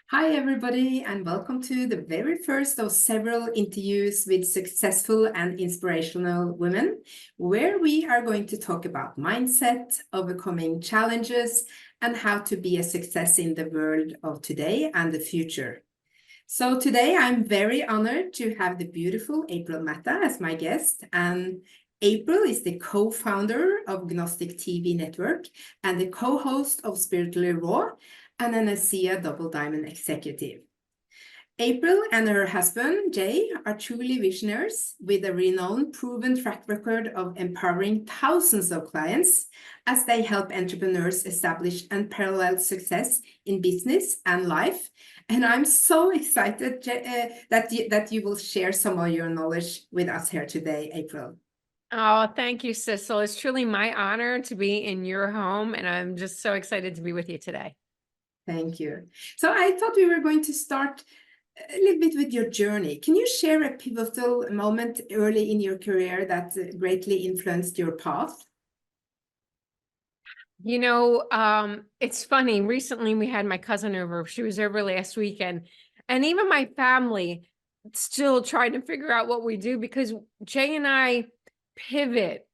Hi, everybody, and welcome to the very first of several interviews with successful and inspirational women, where we are going to talk about mindset, overcoming challenges, and how to be a success in the world of today and the future. So today I'm very honored to have the beautiful April Matta as my guest, and April is the co-founder of GnosticTV Network and the co-host of SpirituallyRAW and an ASEA Double Diamond Executive. April and her husband, Jay, are truly visionaries with a renowned, proven track record of empowering thousands of clients as they help entrepreneurs establish unparalleled success in business and life. And I'm so excited that you will share some of your knowledge with us here today, April. Oh, thank you, Sissel. It's truly my honor to be in your home, and I'm just so excited to be with you today. Thank you. So I thought we were going to start a little bit with your journey. Can you share a pivotal moment early in your career that greatly influenced your path? It's funny. Recently, we had my cousin over. She was over last weekend, and even my family still trying to figure out what we do because Jay and I pivot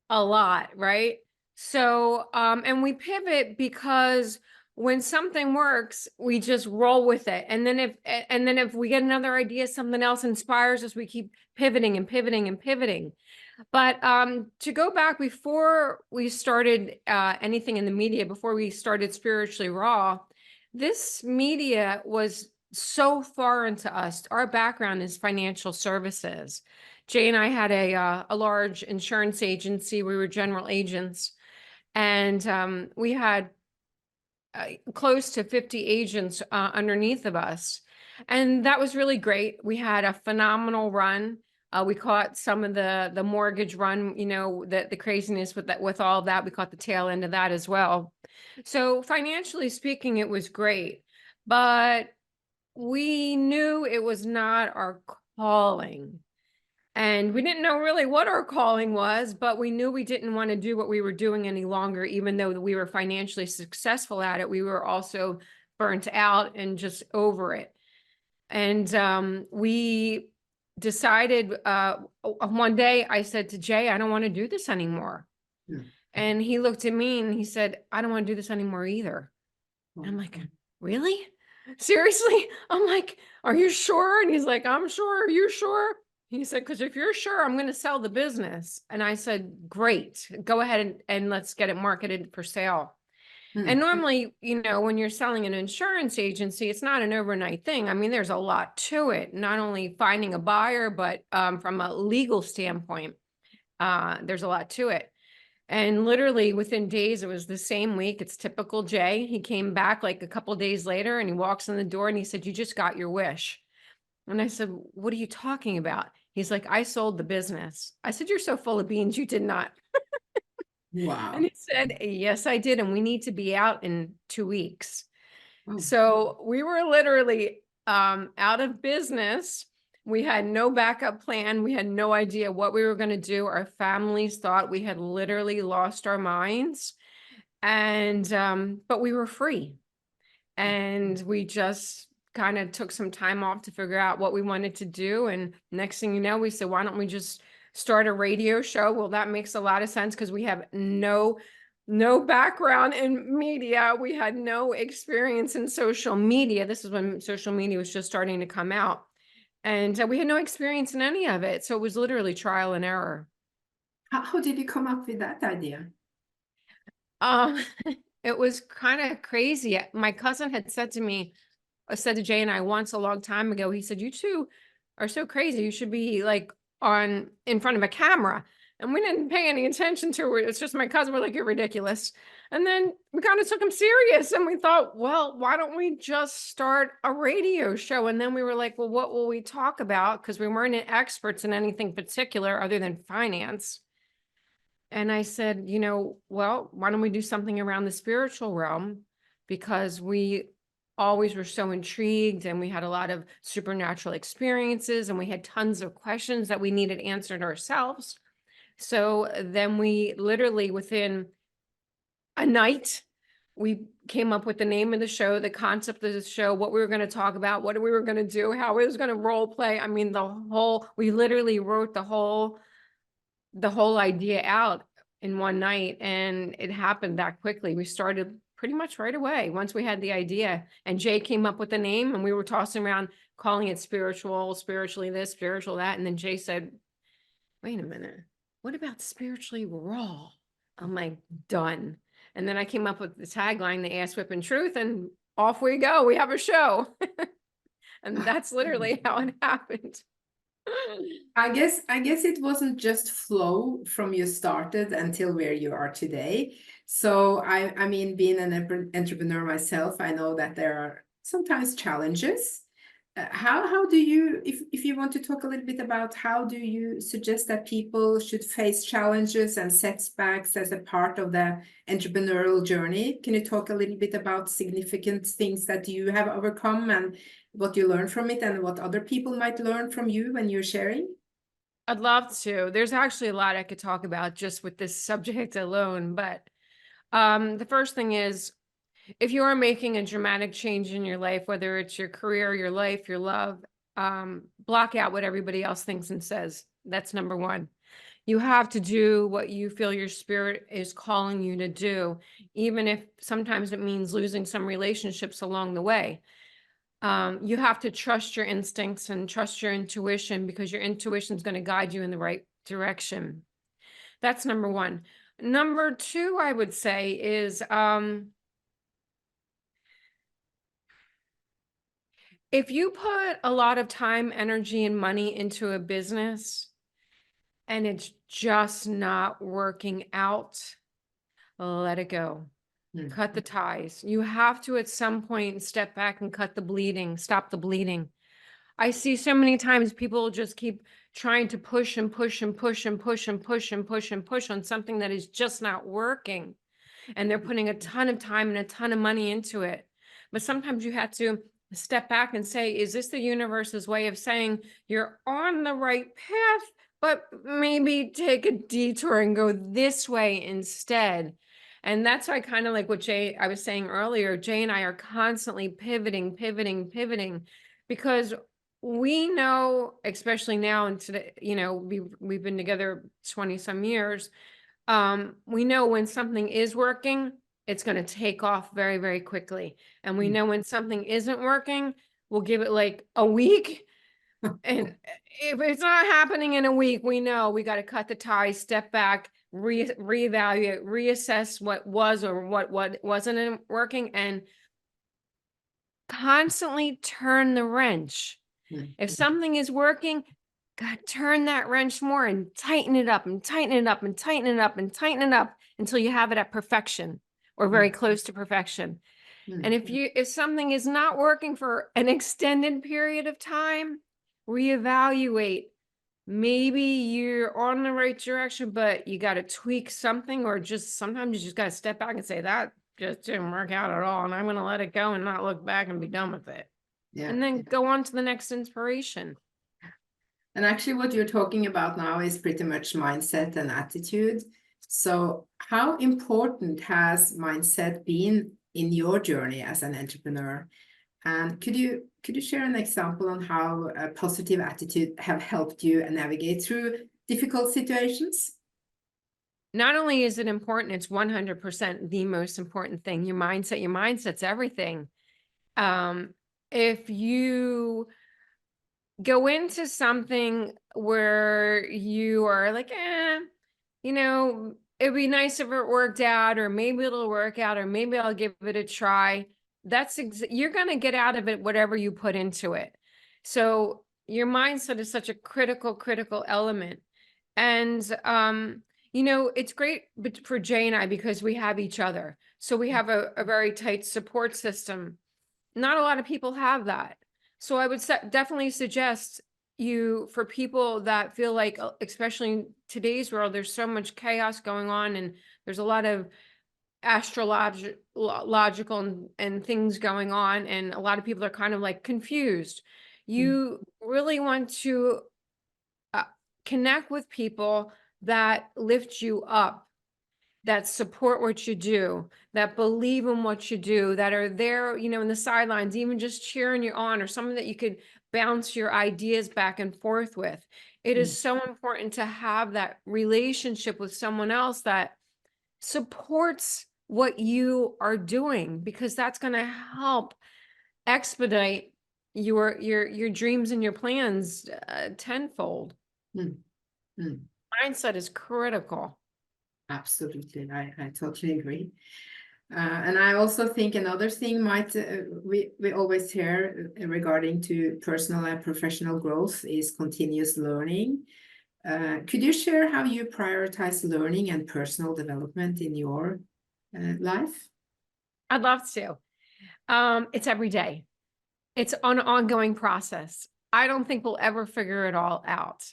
a lot, right? So, and we pivot because when something works, we just roll with it. And then if we get another idea, something else inspires us, we keep pivoting and pivoting and pivoting. But to go back before we started anything in the media, before we started Spiritually Raw, this media was so foreign to us. Our background is financial services. Jay and I had a large insurance agency. We were general agents, and we had close to 50 agents underneath of us. And that was really great. We had a phenomenal run. We caught some of the mortgage run, the craziness with all of that. We caught the tail end of that as well. So financially speaking, it was great, but we knew it was not our calling. And we didn't know really what our calling was, but we knew we didn't want to do what we were doing any longer, even though we were financially successful at it. We were also burnt out and just over it. And we decided one day I said to Jay, I don't want to do this anymore. Yeah. And he looked at me and he said, I don't want to do this anymore either. And I'm like, really? Seriously? I'm like, are you sure? And he's like, I'm sure. Are you sure? He said, because if you're sure, I'm going to sell the business. And I said, great, go ahead and let's get it marketed for sale. And normally, when you're selling an insurance agency, it's not an overnight thing. I mean, there's a lot to it, not only finding a buyer, but from a legal standpoint, there's a lot to it. And literally within days, it was the same week. It's typical Jay. He came back like a couple of days later and he walks in the door and he said, you just got your wish. And I said, what are you talking about? He's like, I sold the business. I said, you're so full of beans. You did not. Wow. And he said, yes, I did. And we need to be out in 2 weeks. Oh. So we were literally out of business. We had no backup plan. We had no idea what we were going to do. Our families thought we had literally lost our minds. And but we were free. And we just kind of took some time off to figure out what we wanted to do. And next thing you know, we said, why don't we just start a radio show? Well, that makes a lot of sense because we have no background in media. We had no experience in social media. This is when social media was just starting to come out. And we had no experience in any of it. So it was literally trial and error. How did you come up with that idea? It was kind of crazy. My cousin had said to Jay and I once a long time ago, he said, you two are so crazy. You should be like in front of a camera. And we didn't pay any attention to it. It's just my cousin. We're like, you're ridiculous. And then we kind of took him serious and we thought, well, why don't we just start a radio show? And then we were like, well, what will we talk about? Because we weren't experts in anything particular other than finance. And I said, well, why don't we do something around the spiritual realm? Because we always were so intrigued and we had a lot of supernatural experiences and we had tons of questions that we needed answered ourselves. So then we literally within a night, we came up with the name of the show, the concept of the show, what we were going to talk about, what we were going to do, how it was going to role play. I mean, we literally wrote the whole idea out in one night, and it happened that quickly. We started pretty much right away once we had the idea, and Jay came up with the name, and we were tossing around calling it spiritually this, spiritual that. And then Jay said, wait a minute, what about spiritually raw? I'm like, done. And then I came up with the tagline, the ass whipping truth, and off we go. We have a show. And that's literally how it happened. I guess it wasn't just flow from you started until where you are today. So I mean, being an entrepreneur myself, I know that there are sometimes challenges. How do you, if you want to talk a little bit about how do you suggest that people should face challenges and setbacks as a part of the entrepreneurial journey? Can you talk a little bit about significant things that you have overcome and what you learn from it and what other people might learn from you when you're sharing? I'd love to. There's actually a lot I could talk about just with this subject alone, but the first thing is, if you are making a dramatic change in your life, whether it's your career, your life, your love, block out what everybody else thinks and says. That's number one. You have to do what you feel your spirit is calling you to do, even if sometimes it means losing some relationships along the way. You have to trust your instincts and trust your intuition, because your intuition is going to guide you in the right direction. That's number one. Number two, I would say, is if you put a lot of time, energy, and money into a business and it's just not working out, let it go. Cut the ties. You have to, at some point, step back and cut the bleeding, stop the bleeding. I see so many times people just keep trying to push and push and push and push and push and push and push on something that is just not working. And they're putting a ton of time and a ton of money into it. But sometimes you have to step back and say, is this the universe's way of saying you're on the right path, but maybe take a detour and go this way instead? And that's why, kind of like what I was saying earlier, Jay and I are constantly pivoting, because we know, especially now and today, we've been together 20 some years. We know when something is working, it's going to take off very, very quickly. And we know when something isn't working, we'll give it like a week. And if it's not happening in a week, we know we got to cut the ties, step back, reevaluate, reassess what was or what wasn't working, and constantly turn the wrench. If something is working, God, turn that wrench more and tighten it up and tighten it up and tighten it up and tighten it up until you have it at perfection or very close to perfection. And if something is not working for an extended period of time, reevaluate. Maybe you're on the right direction, but you got to tweak something, or just sometimes you just got to step back and say, that just didn't work out at all, and I'm going to let it go and not look back and be done with it. And then go on to the next inspiration. And actually what you're talking about now is pretty much mindset and attitude. So how important has mindset been in your journey as an entrepreneur? And could you share an example on how a positive attitude have helped you navigate through difficult situations? Not only is it important, it's 100% the most important thing. Your mindset's everything. If you go into something where you are like, it'd be nice if it worked out, or maybe it'll work out, or maybe I'll give it a try. You're going to get out of it whatever you put into it. So your mindset is such a critical element. And, it's great for Jay and I because we have each other. So we have a very tight support system. Not a lot of people have that. So I would definitely suggest for people that feel like, especially in today's world, there's so much chaos going on, and there's a lot of astrological and things going on, and a lot of people are kind of like confused. You really want to connect with people that lift you up. that support what you do, that believe in what you do, that are there, you know, in the sidelines, even just cheering you on, or someone that you could bounce your ideas back and forth with. It is so important to have that relationship with someone else that supports what you are doing, because that's going to help expedite your dreams and your plans tenfold. Mm, mm. Mindset is critical. Absolutely, I totally agree. And I also think another thing might we always hear regarding to personal and professional growth is continuous learning. Could you share how you prioritize learning and personal development in your life? I'd love to. It's every day. It's an ongoing process. I don't think we'll ever figure it all out.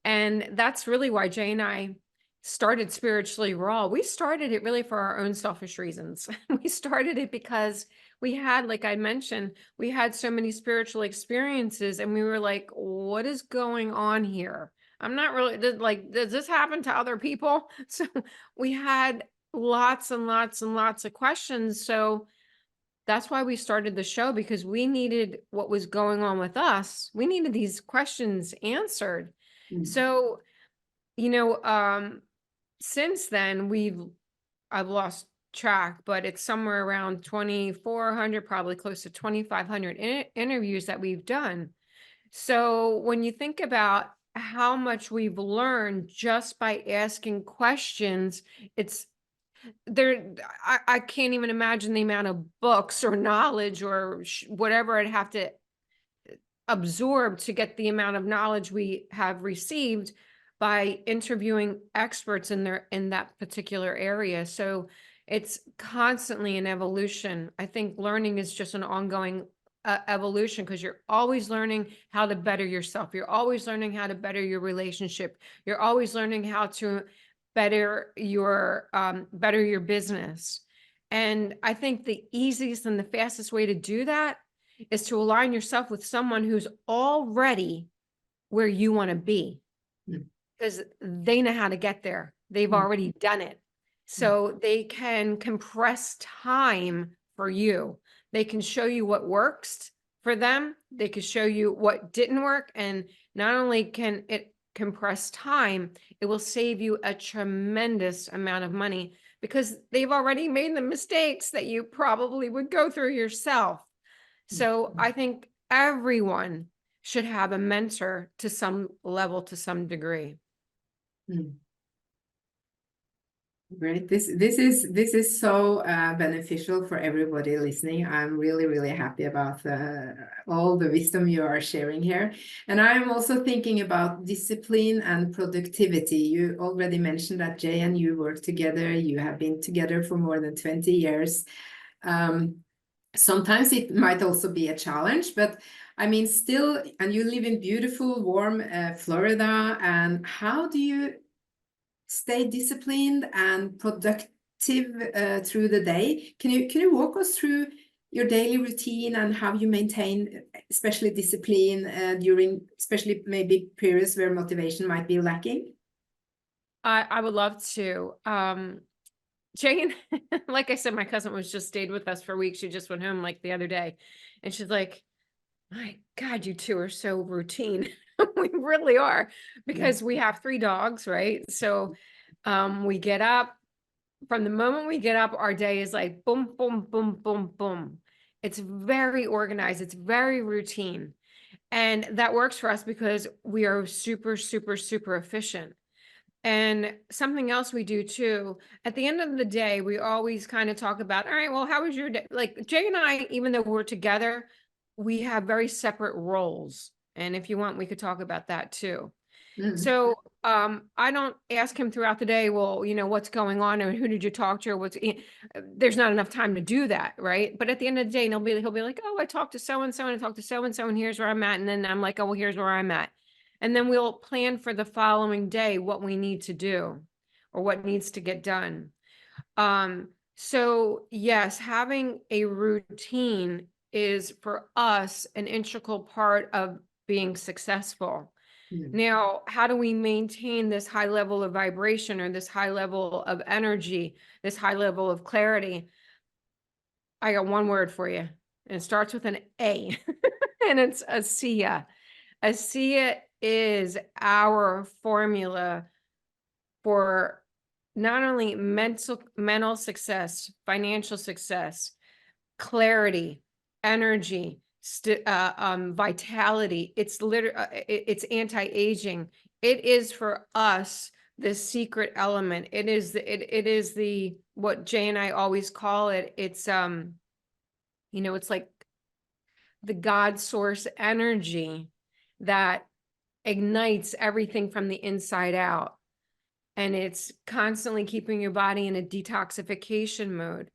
And that's really why Jay and I started Spiritually Raw. We started it really for our own selfish reasons. We started it because we had, like I mentioned, we had so many spiritual experiences, and we were like, what is going on here? I'm not really like, does this happen to other people? So we had lots and lots and lots of questions. So that's why we started the show, because we needed what was going on with us. We needed these questions answered. Mm. So, you know, since then I've lost track, but it's somewhere around 2,400, probably close to 2,500 interviews that we've done. So when you think about how much we've learned just by asking questions, it's there. I can't even imagine the amount of books or knowledge or whatever I'd have to absorb to get the amount of knowledge we have received by interviewing experts in that particular area. So it's constantly an evolution. I think learning is just an ongoing evolution, because you're always learning how to better yourself. You're always learning how to better your relationship. You're always learning how to better your business. And I think the easiest and the fastest way to do that is to align yourself with someone who's already where you want to be, because they know how to get there. They've already done it. So they can compress time for you. They can show you what works for them. They can show you what didn't work. And not only can it compress time, it will save you a tremendous amount of money, because they've already made the mistakes that you probably would go through yourself. So I think everyone should have a mentor to some level, to some degree. Great. This is so beneficial for everybody listening. I'm really happy about all the wisdom you are sharing here. And I'm also thinking about discipline and productivity. You already mentioned that Jay and you work together. You have been together for more than 20 years. Sometimes it might also be a challenge, but I mean, still, and you live in beautiful, warm Florida. And how do you stay disciplined and productive through the day? Can you walk us through your daily routine and how you maintain, especially discipline during, especially maybe periods where motivation might be lacking? I would love to. Jane, like I said, my cousin was just stayed with us for a week. She just went home like the other day, and she's like, my God, you two are so routine. We really are, because we have 3 dogs, right? So we get up. From the moment we get up, our day is like boom, boom, boom, boom, boom. It's very organized. It's very routine. And that works for us because we are super, super, super efficient. And something else we do too, at the end of the day, we always kind of talk about, all right, well, how was your day? Like Jay and I, even though we're together, we have very separate roles. And if you want, we could talk about that too. So I don't ask him throughout the day, well, you know, what's going on, or who did you talk to, or there's not enough time to do that, right? But at the end of the day, he'll be like, oh, I talked to so-and-so, and I talked to so-and-so, and here's where I'm at. And then I'm like, oh, well, here's where I'm at. And then we'll plan for the following day what we need to do or what needs to get done. So yes, having a routine is for us an integral part of being successful. Now, how do we maintain this high level of vibration or this high level of energy, this high level of clarity? I got one word for you, and it starts with an A, and it's ASEA. ASEA is our formula for not only mental success, financial success, clarity, energy, vitality. It's literally, it's anti-aging. It is for us the secret element. It is the what Jay and I always call it. It's it's like the God source energy that ignites everything from the inside out. And it's constantly keeping your body in a detoxification mode.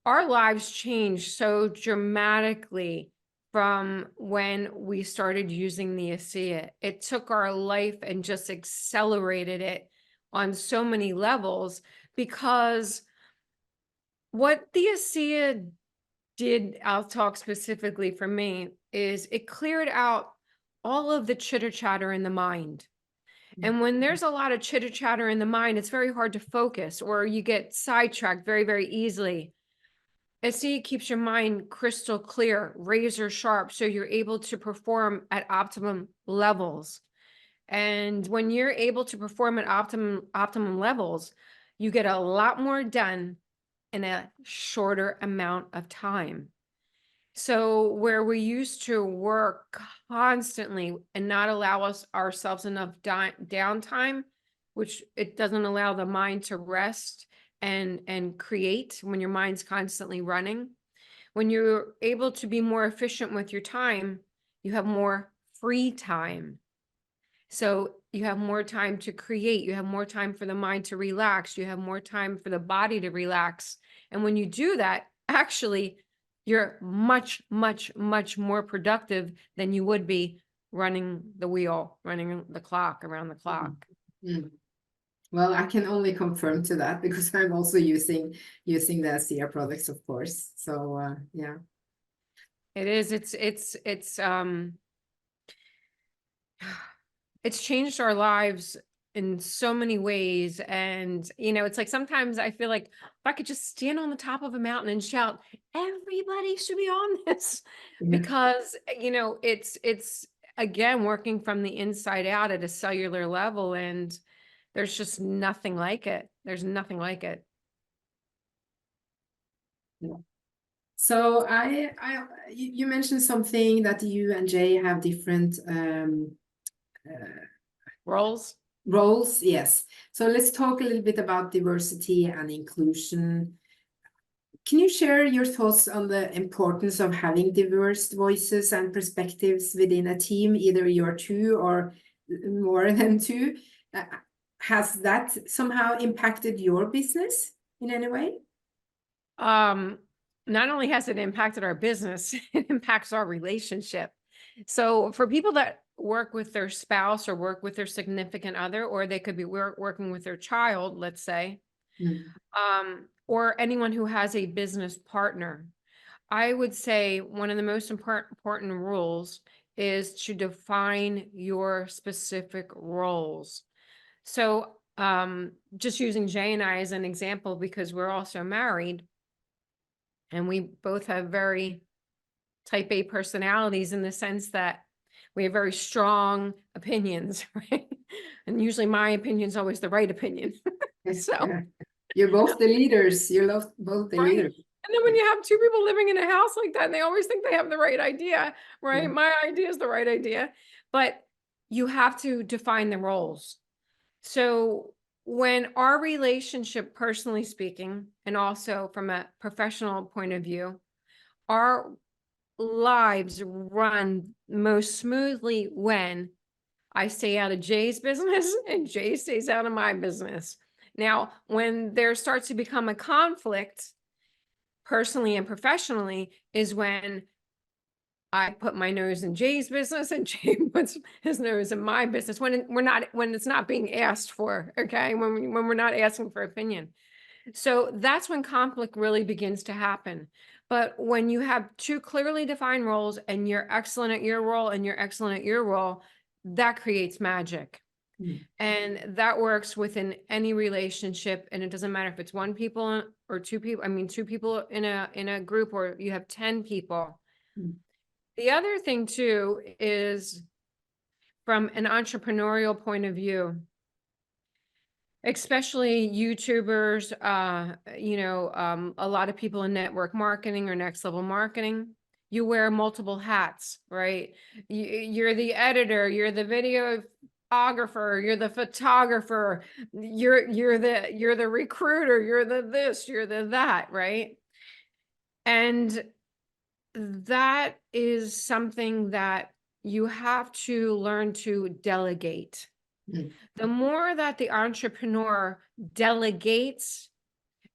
Our lives changed so dramatically from when we started using the ASEA. It took our life and just accelerated it on so many levels, because what the ASEA did, I'll talk specifically for me, is it cleared out all of the chitter chatter in the mind. And when there's a lot of chitter chatter in the mind, it's very hard to focus, or you get sidetracked very, very easily. ASEA keeps your mind crystal clear, razor sharp, so you're able to perform at optimum levels. And when you're able to perform at optimum levels, you get a lot more done in a shorter amount of time. So where we used to work constantly and not allow ourselves enough downtime, which it doesn't allow the mind to rest and create when your mind's constantly running. When you're able to be more efficient with your time, you have more free time. So you have more time to create, you have more time for the mind to relax, you have more time for the body to relax. And when you do that, actually, you're much, much, much more productive than you would be running the wheel, running the clock, around the clock. Well, I can only confirm to that, because I'm also using the ASEA products, of course. So yeah. It is, it's changed our lives in so many ways. And, it's like, sometimes I feel like if I could just stand on the top of a mountain and shout, everybody should be on this, because, it's again, working from the inside out at a cellular level, and there's just nothing like it. There's nothing like it. Yeah. So you mentioned something that you and Jay have different roles, yes. So let's talk a little bit about diversity and inclusion. Can you share your thoughts on the importance of having diverse voices and perspectives within a team, either you're two or more than two? Has that somehow impacted your business in any way? Not only has it impacted our business, it impacts our relationship. So for people that work with their spouse or work with their significant other, or they could be working with their child, let's say, or anyone who has a business partner, I would say one of the most important rules is to define your specific roles. So just using Jay and I as an example, because we're also married, and we both have very type A personalities, in the sense that we have very strong opinions, right? And usually my opinion is always the right opinion. So you're both the leaders. You're both the leaders. And then when you have two people living in a house like that, and they always think they have the right idea, right? Yeah. My idea is the right idea, but you have to define the roles. So when our relationship, personally speaking, and also from a professional point of view, our lives run most smoothly when I stay out of Jay's business and Jay stays out of my business. Now, when there starts to become a conflict, personally and professionally, is when I put my nose in Jay's business and Jay puts his nose in my business, when it's not being asked for, okay? When we're not asking for opinion. So that's when conflict really begins to happen. But when you have two clearly defined roles, and you're excellent at your role and you're excellent at your role, that creates magic. And that works within any relationship. And it doesn't matter if it's one people or two people. I mean, two people in a group, or you have 10 people. The other thing too is, from an entrepreneurial point of view, especially YouTubers, a lot of people in network marketing or next level marketing, you wear multiple hats, right? You're the editor, you're the videographer, you're the photographer, you're the recruiter, you're the this, you're the that, right? And that is something that you have to learn to delegate. The more that the entrepreneur delegates,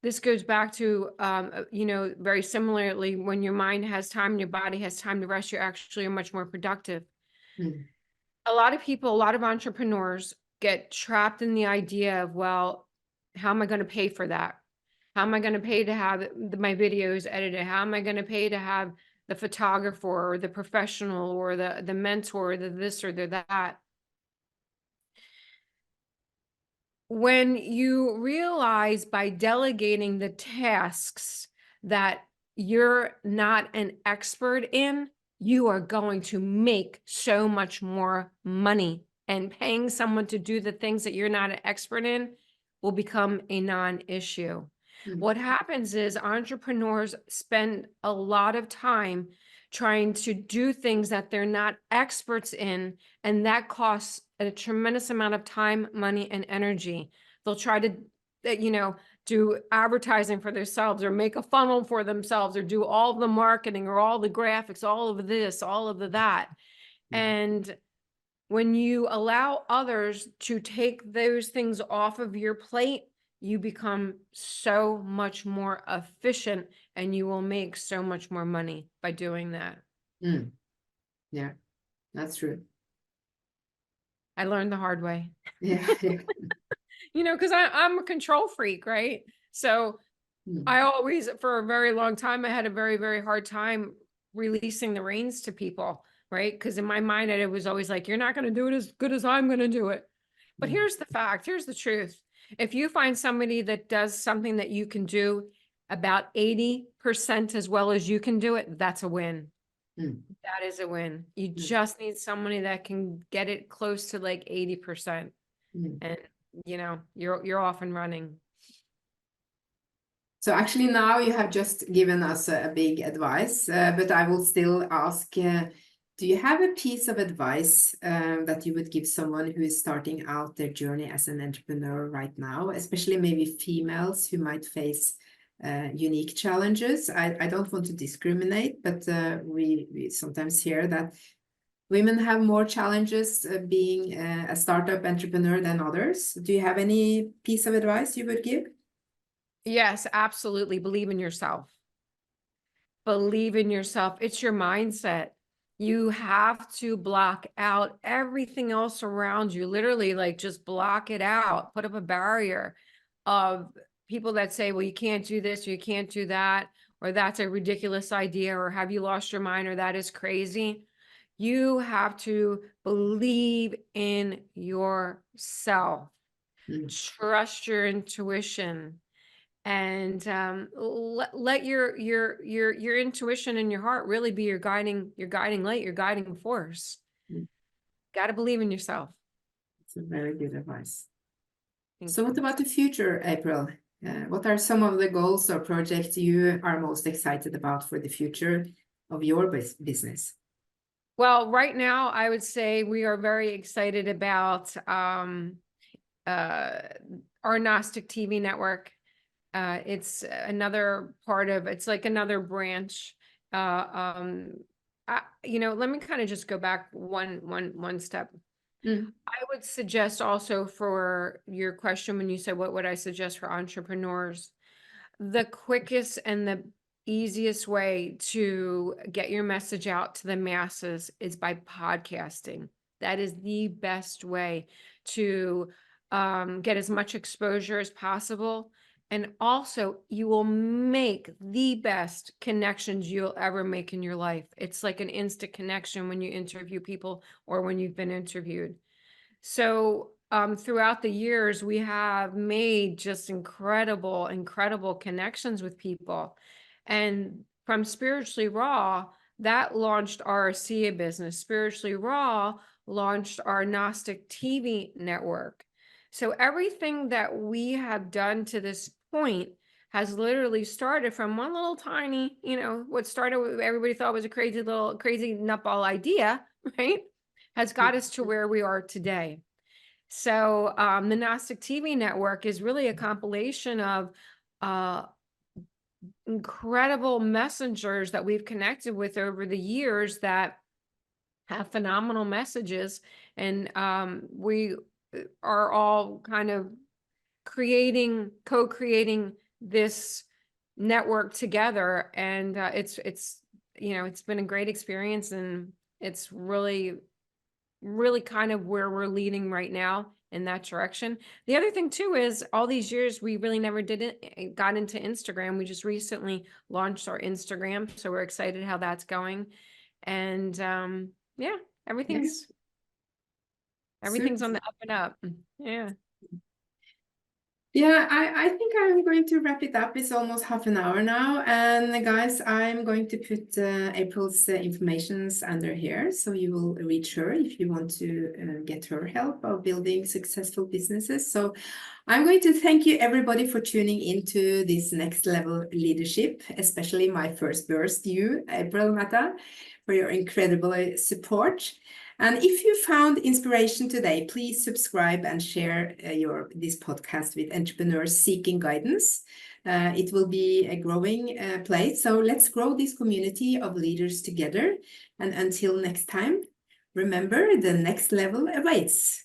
this goes back to, very similarly, when your mind has time and your body has time to rest, you're actually much more productive. A lot of people, a lot of entrepreneurs get trapped in the idea of, well, how am I going to pay for that? How am I going to pay to have my videos edited? How am I going to pay to have the photographer or the professional or the mentor, the this or the that? When you realize by delegating the tasks that you're not an expert in, you are going to make so much more money, and paying someone to do the things that you're not an expert in will become a non-issue. What happens is entrepreneurs spend a lot of time trying to do things that they're not experts in, and that costs a tremendous amount of time, money, and energy. They'll try to, do advertising for themselves, or make a funnel for themselves, or do all the marketing, or all the graphics, all of this, all of that. And when you allow others to take those things off of your plate, you become so much more efficient, and you will make so much more money by doing that. Yeah, that's true. I learned the hard way. Yeah. Because I'm a control freak, right? So I always, for a very long time, I had a very, very hard time releasing the reins to people, right? Because in my mind, it was always like, you're not going to do it as good as I'm going to do it. But here's the fact, here's the truth. If you find somebody that does something that you can do about 80% as well as you can do it, that's a win. That is a win. You just need somebody that can get it close to like 80%. And you're off and running. So actually now you have just given us a big advice, but I will still ask, do you have a piece of advice that you would give someone who is starting out their journey as an entrepreneur right now, especially maybe females who might face unique challenges? I don't want to discriminate, but we sometimes hear that women have more challenges being a startup entrepreneur than others. Do you have any piece of advice you would give? Yes, absolutely. Believe in yourself. Believe in yourself. It's your mindset. You have to block out everything else around you. Literally, like, just block it out. Put up a barrier of people that say, well, you can't do this, or you can't do that, or that's a ridiculous idea, or have you lost your mind, or that is crazy. You have to believe in yourself. Trust your intuition, and let your intuition and your heart really be your guiding light, your guiding force. Got to believe in yourself. It's a very good advice. So what about the future, April? What are some of the goals or projects you are most excited about for the future of your business? Well, right now, I would say we are very excited about our GnosticTV Network. It's another part of, it's like another branch. Let me kind of just go back one step. I would suggest also, for your question, when you said, what would I suggest for entrepreneurs? The quickest and the easiest way to get your message out to the masses is by podcasting. That is the best way to get as much exposure as possible And also, you will make the best connections you'll ever make in your life. It's like an instant connection when you interview people or when you've been interviewed. So throughout the years, we have made just incredible, incredible connections with people. And from Spiritually Raw, that launched our ASEA business. Spiritually Raw launched our GnosticTV Network. So everything that we have done to this point has literally started from one little tiny, what started with everybody thought was a crazy nutball idea, right? Has got us to where we are today. So the GnosticTV Network is really a compilation of incredible messengers that we've connected with over the years that have phenomenal messages. And we are all kind of co-creating this network together. And it's been a great experience, and it's really kind of where we're leading right now in that direction. The other thing too is all these years we really never got into Instagram. We just recently launched our Instagram, so we're excited how that's going. And yeah, everything's on the up and up. Yeah. Yeah, I think I'm going to wrap it up. It's almost half an hour now. And guys, I'm going to put April's informations under here, so you will reach her if you want to get her help of building successful businesses. So I'm going to thank you everybody for tuning into this next level leadership, especially my first burst, you, April Matta, for your incredible support. And if you found inspiration today, please subscribe and share this podcast with entrepreneurs seeking guidance. It will be a growing place. So let's grow this community of leaders together. And until next time, remember, the next level awaits.